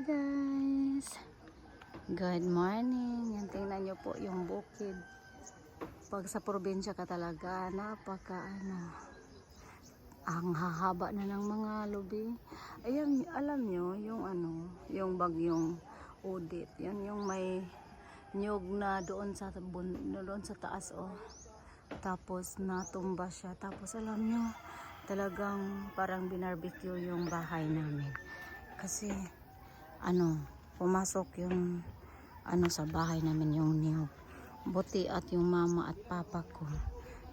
Guys, good morning. Yan, tingnan nyo po yung bukid. Pag sa probinsya ka talaga, ang hahaba na ng mga lubi. Ayan, alam nyo yung yung bagyong Udit, yan yung may nyug na doon sa taas, oh. Tapos natumba siya. Tapos alam nyo, talagang parang binarbecue yung bahay namin. Kasi pumasok yung sa bahay namin yung niyog. Buti at yung mama at papa ko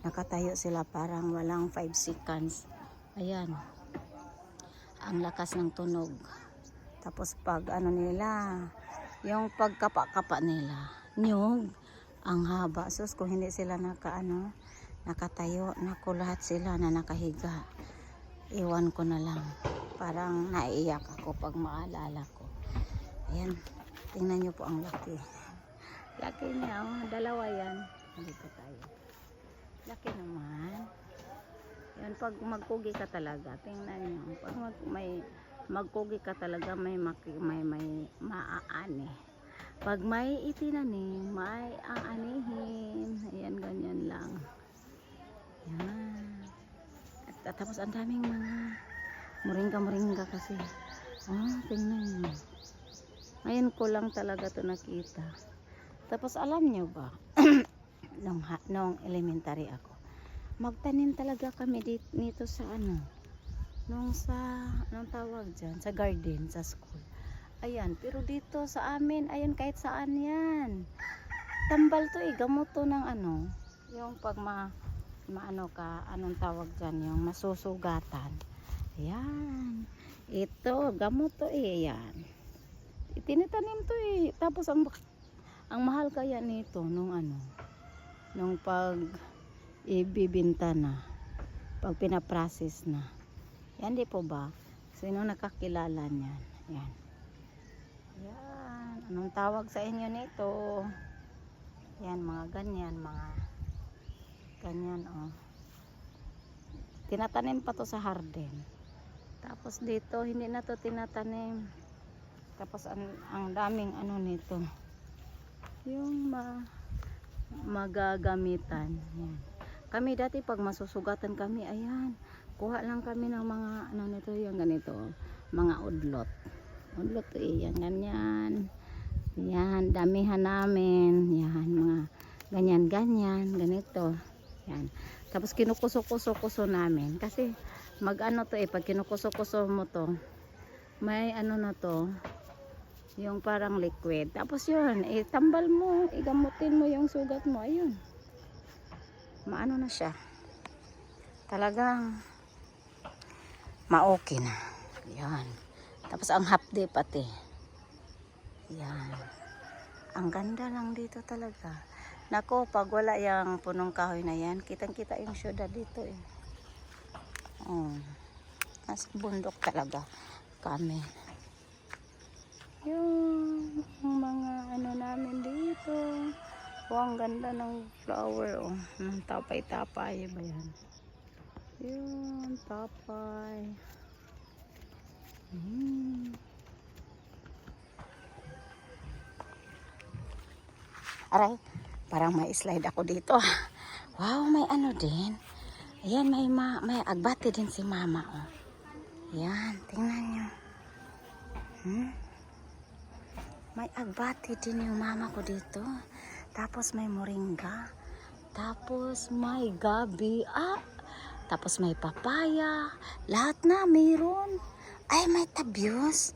nakatayo sila parang walang 5 seconds. Ayan, ang lakas ng tunog. Tapos pag nila, yung pagkapa-kapa nila, niyog, ang haba. Sus, kung hindi sila nakatayo, naku, lahat sila na nakahiga. Iwan ko na lang. Parang naiiyak ako pag maalala ko. Ayan, tingnan nyo po ang laki. Laki niya, oh. Dalawa yan. Dito tayo. Laki naman. Yan, pag magkugi ka talaga, tingnan nyo. Pag magkugi ka talaga, may maaani. Pag may itinanim, may aanihin. Ayan, ganyan lang. Yan. At tapos ang daming mga moringa kasi. Oh, tingnan nyo. Ngayon ko lang talaga to nakita. Tapos alam nyo ba, nung elementary ako, magtanim talaga kami nito sa anong tawag dyan, sa garden, sa school. Ayan, pero dito sa amin, ayan, kahit saan yan. Tambal to, gamot to ng yung pag anong tawag dyan, yung masusugatan. Ayan, ito, gamot to, yan. Itinitanim to, tapos ang mahal kaya nito nung pag ibibinta na, pag pinaprocess na. Yan, di po ba? Sino nakakilala niyan? Yan. Yan. Anong tawag sa inyo nito? Yan, mga ganyan, oh. Tinatanim pa to sa harden. Tapos dito, hindi na to tinatanim. Tapos ang daming nito. Yung magagamitan. Yan. Kami dati pag masusugatan kami, ayan, kuha lang kami ng mga nito, yung ganito, mga udlot. Udlot to, yan, ganyan. Yan, damihan namin. Yan, mga ganyan, ganito. Yan. Tapos kinukuso-kuso namin. Kasi pag kinukuso-kuso mo to, may na to, yung parang liquid. Tapos yun, tambal mo, igamutin mo yung sugat mo. Ayun. Maano na siya. Talagang ma-okay na. Yan. Tapos ang hapde pati. Yan. Ang ganda lang dito talaga. Nako, pag wala yung punong kahoy na yan, kitang-kita yung syudad dito eh. Oh. Nasa bundok talaga kami. Yung mga namin dito. Oh, ang ganda ng flower, oh. Tapay-tapay ba yan? Yun, tapay. Aray, parang may slide ako dito. Wow, may din. Ayan, may agbati din si mama, oh. Yan, tingnan nyo. May agbati din yung mama ko dito. Tapos may moringa. Tapos may gabi. Tapos may papaya. Lahat na mayroon. Ay, may tabios.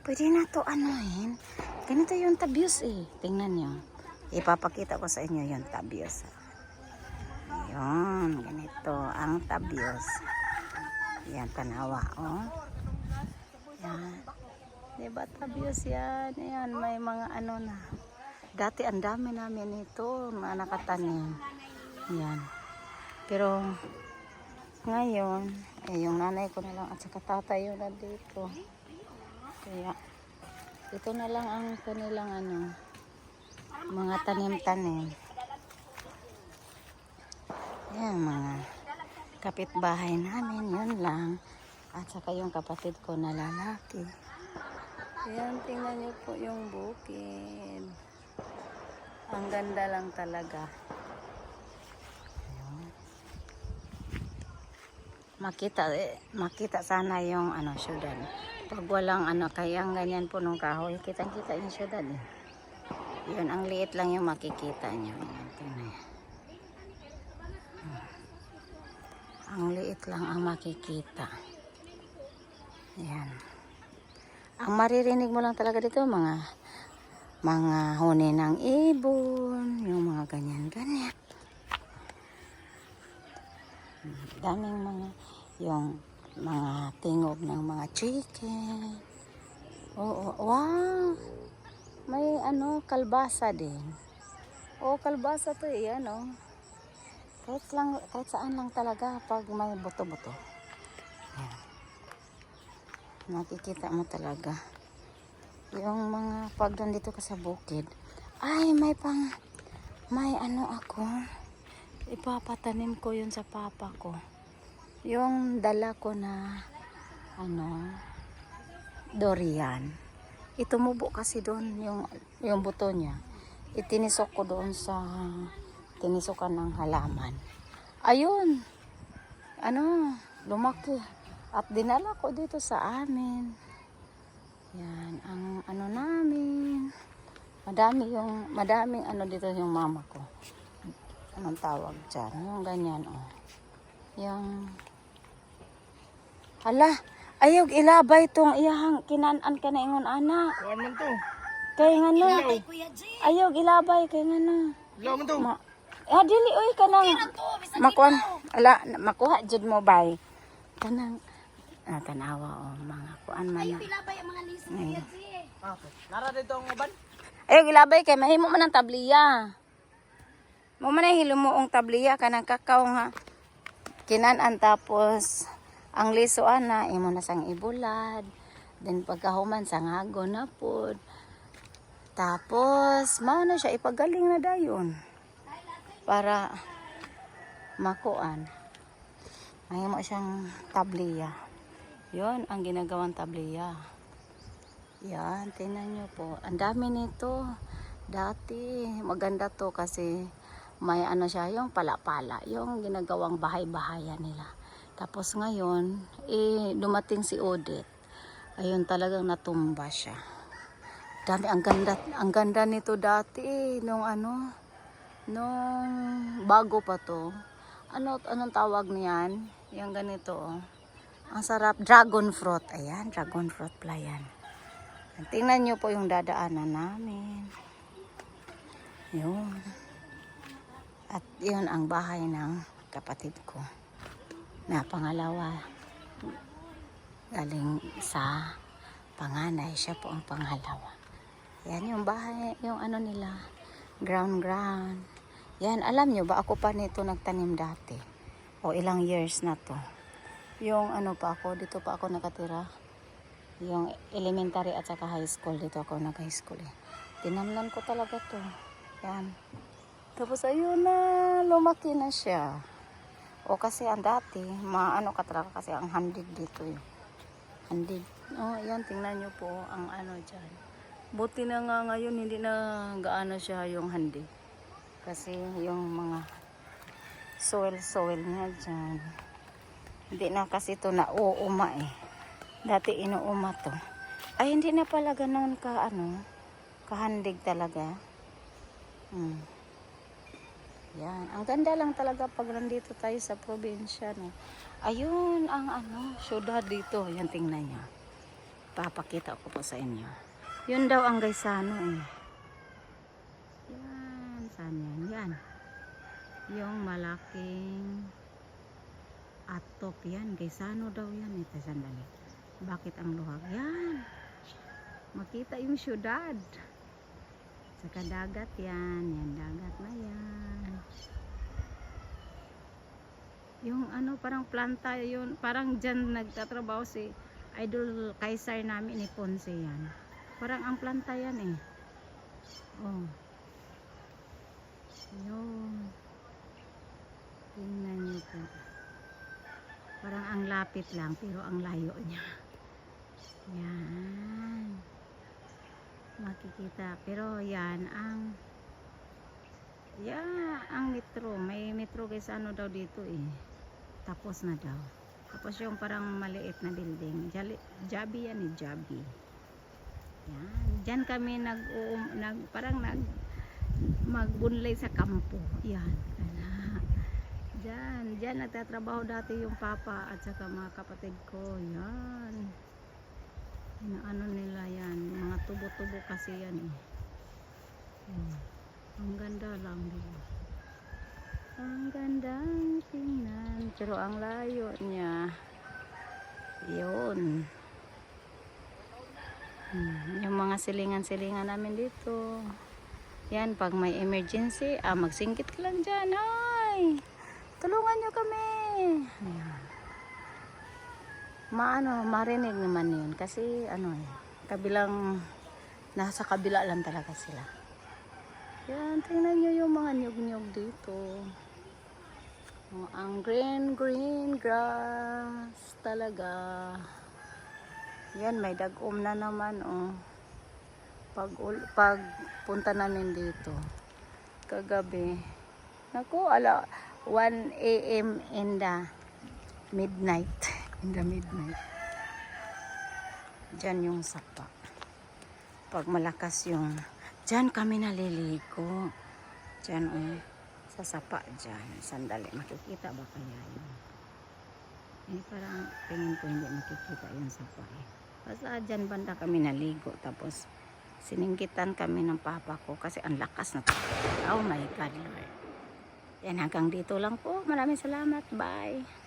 Pwede na to Ganito yung tabios eh. Tingnan nyo. Ipapakita ko sa inyo yung tabios. Ayun, ganito ang tabios. Yan, tanawa, oh. Yan. Diba tabios yan? Ayan, may mga na. Dati ang dami namin ito na nakatanim. Yan. Pero ngayon, yung nanay ko na lang at saka tatay yun na dito. Kaya ito na lang ang kanilang mga tanim-tanim. Yan, mga kapitbahay namin, yun lang. At saka yung kapatid ko na lalaki. Ayan, tingnan niyo po yung bukid. Ang ganda lang talaga. Ayan. Makita sana yung syudad. Pag walang kaya ganyan po nung kahoy, kitang-kita yung syudad eh. Yun, ang liit lang yung makikita nyo. Ayan, tingnan. Ang liit lang ang makikita. Ayan. Ang maririnig mo lang talaga dito, mga huni ng ibon, yung mga ganyan-ganyan. Daming yung mga tingog ng mga chicken. Oo, wow! May kalbasa din. Oo, kalbasa to eh, kahit saan lang talaga pag may buto-buto. Ayan. Nakikita mo talaga. Yung mga pag nandito ka sa bukid, ay may ako. Ipapatanim ko yun sa papa ko. Yung dala ko na durian. Itumubo kasi doon yung buto niya. Itinisok ko doon sa tinisukan ng halaman. Ayun. Lumaki. At dinala ko dito sa amin. Yan ang namin. Madaming dito yung mama ko. Anong tawag dyan? Yung ganyan, oh. Yung hala, ayog ilabay tong iyahang kinaan ka na ingon ana. Kuan man to. Kay ngano? Ayog ilabay kay ngano? Ilaw man to. Dili oy kanang makuan. Ala, makuha jud mo bay. Kanang tanawa mga kuan man. Ayog ilabay ang mga liso yan si. Okay. Nara dito ang uban. Ayog ilabay kay mahimo man ang tabliya. Mo man ay hilumuong tabliya kanang kakao nga kinaan tapos ang liso ana imo na sang ibulad then pagkahuman sang hagon na pod tapos mao na siya ipagaling na dayon para makuan mahimo siyang tabliya. Yon ang ginagawang tabliya. Yan, tingnan nyo po ang dami nito. Dati maganda to kasi may siya yung pala-pala, yung ginagawang bahay-bahayan nila. Tapos ngayon, dumating si Odette. Ayun talagang natumba siya. Dami, ang ganda nito dati, nung bago pa to. Anong tawag niyan? Yung ganito, oh. Ang sarap, dragon fruit. Ayan, dragon fruit pala yan. Tingnan nyo po yung dadaanan namin. Yun. At yun ang bahay ng kapatid ko. Na pangalawa. Galing sa panganay. Siya po ang pangalawa. Yan yung bahay, yung nila. Ground. Yan, alam nyo ba ako pa nito nagtanim dati? O ilang years na to. Yung pa ako, dito pa ako nakatira. Yung elementary at saka high school. Dito ako nag-high school eh. Tinamnan ko talaga to. Yan. Tapos ayun na, lumaki na siya. O kasi ang dati, ka talaga kasi ang handid dito yun. Handid. O yan, tingnan nyo po ang dyan. Buti na nga ngayon, hindi na gaano siya yung handid. Kasi yung mga soil niya dyan. Hindi na kasi ito na uuma eh. Dati inuuma to. Ay, hindi na pala ganun kahandig talaga. Yan. Ang ganda lang talaga pag nandito tayo sa probinsya, no. Ayun ang syudad dito. Yan, tingnan niyo. Papakita ko po sa inyo. Yun daw ang Gaisano eh. Yan. Saan yan? Yan. Yung malaking atop yan. Gaisano daw yan. Ito, sandali. Bakit ang luhag? Yan. Makita yung syudad. Saka dagat yan. Yan, dagat na yan. Yung parang planta yun. Parang dyan nagtatrabaho si idol kaisar namin ni Ponce yan. Parang ang planta yan eh. Oh. Yun. Tingnan nyo po. Parang ang lapit lang pero ang layo niya. Yan. makikita. Pero yan ang metro. May metro guys ano daw dito eh. Tapos na daw. Tapos yung parang maliit na building. Jabi yan eh, Jabi. Yan. Diyan kami magbunlay sa kampo. Yan. Diyan nagtatrabaho dati yung papa at saka mga kapatid ko. Yan. Ano nila yan. Mga tubo-tubo kasi yan eh. Ang ganda lang diba? Ang gandang tingnan. Pero ang layo niya. Yun. Yung mga silingan-silingan namin dito. Yan, pag may emergency, magsingkit ka lang dyan. Ay! Tulungan nyo kami. Ayan. Marinig naman yun. Kasi, nasa kabila lang talaga sila. Yan, tingnan nyo yung mga nyug-nyug dito. Ang green grass talaga. Yan, may dagom na naman, oh. Pag punta namin dito, kagabi, naku, 1 AM in the midnight. Diyan yung sapa. Pag malakas yung, diyan kami naliligo. Diyan, sa sapa dyan. Sandali, makikita ba kaya yun? Parang tingin ko hindi makikita yung sapa eh. Basta dyan banda kami naligo. Tapos siningkitan kami ng papa ko kasi ang lakas na tubig. Oh my God, Lord. Yan, hanggang dito lang po. Maraming salamat. Bye.